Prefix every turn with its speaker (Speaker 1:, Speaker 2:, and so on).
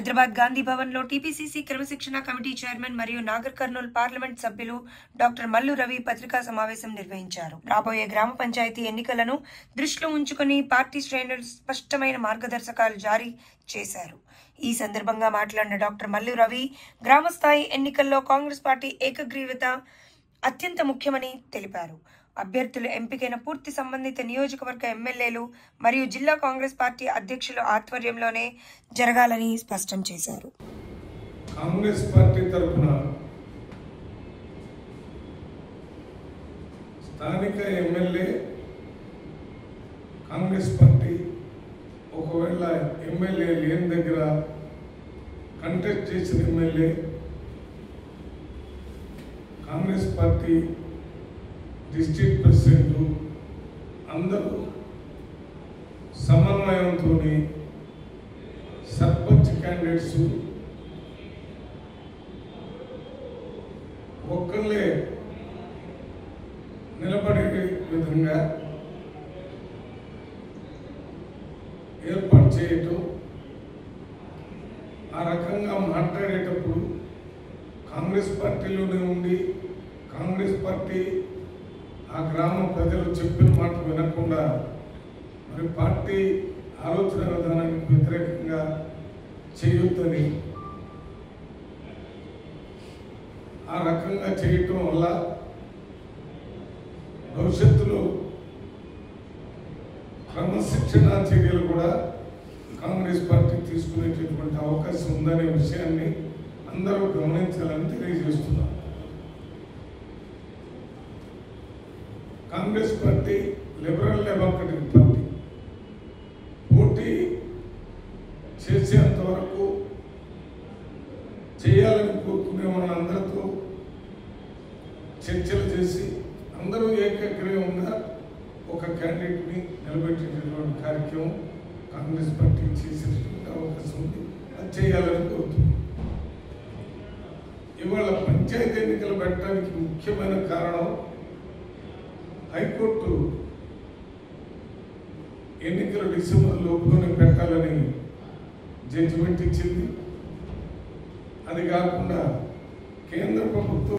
Speaker 1: హైదరాబాద్ గాంధీ భవన్ లో టీపీసీసీ క్రమశిక్షణ committee chairman మరియు నాగర్ కర్నూల్ పార్లమెంట్ సభ్యులు డాక్టర్ మల్లు రవి పత్రికా సమావేశం నిర్వహించారు. రాబోయే గ్రామ పంచాయతీ ఎన్నికలను దృష్టిలో ఉంచుకుని పార్టీ శ్రేణులు స్పష్టమైన మార్గదర్శకాలు జారీ చేశారు. ఈ సందర్భంగా మాట్లాడిన డాక్టర్ మల్లు రవి గ్రామ స్థాయి ఎన్నికల్లో కాంగ్రెస్ పార్టీ ఏకగ్రీవత అత్యంత ముఖ్యమని తెలిపారు. అభ్యర్థులు ఎంపికైన పూర్తి సంబంధిత నియోజకవర్గ ఎమ్మెల్యేలు మరియు జిల్లా కాంగ్రెస్ పార్టీ అధ్యక్షుల ఆధ్వర్యంలోనే జరగాలని స్పష్టం చేశారు.
Speaker 2: కాంగ్రెస్ పార్టీ తరఫున స్థానిక ఎమ్మెల్యే కాంగ్రెస్ పార్టీ ఒకవేళ ఎమ్మెల్యే లేని దగ్గర కంటెస్ట్ చేసిన MLA Congress party district president అందరూ సమన్వయంతో సర్పంచ్ క్యాండిడేట్స్ ఒక్కళ్ళే నిలబడే విధంగా ఏర్పాటు చేయటం, ఆ రకంగా మాట్లాడేటప్పుడు కాంగ్రెస్ పార్టీలోనే ఉండి కాంగ్రెస్ పార్టీ ఆ గ్రామ ప్రజలు చెప్పిన మాట వినకుండా మరి పార్టీ ఆలోచన విధానానికి వ్యతిరేకంగా చేయొద్దని ఆ రకంగా చేయటం వల్ల భవిష్యత్తులో క్రమశిక్షణ చర్యలు కూడా కాంగ్రెస్ పార్టీ తీసుకునేటటువంటి అవకాశం ఉందనే విషయాన్ని అందరూ గమనించాలని తెలియజేస్తున్నారు. Congress party liberal democratic party పోటీ చేసేంత వరకు చేయాలని కోరుకునే వాళ్ళందరితో చర్చలు చేసి అందరూ ఏకగ్రీవంగా ఒక క్యాండిడేట్ని నిలబెట్టేటటువంటి కార్యక్రమం కాంగ్రెస్ పార్టీ చేసేటువంటి అవకాశం ఉంది. అది చేయాలని కోరుతున్నాం. ఇవాళ పంచాయతీ ఎన్నికలు పెట్టడానికి ముఖ్యమైన కారణం హైకోర్టు ఎన్నికలు డిసెంబర్ లోపులోనే పెట్టాలని జడ్జిమెంట్ ఇచ్చింది. అది కాకుండా కేంద్ర ప్రభుత్వం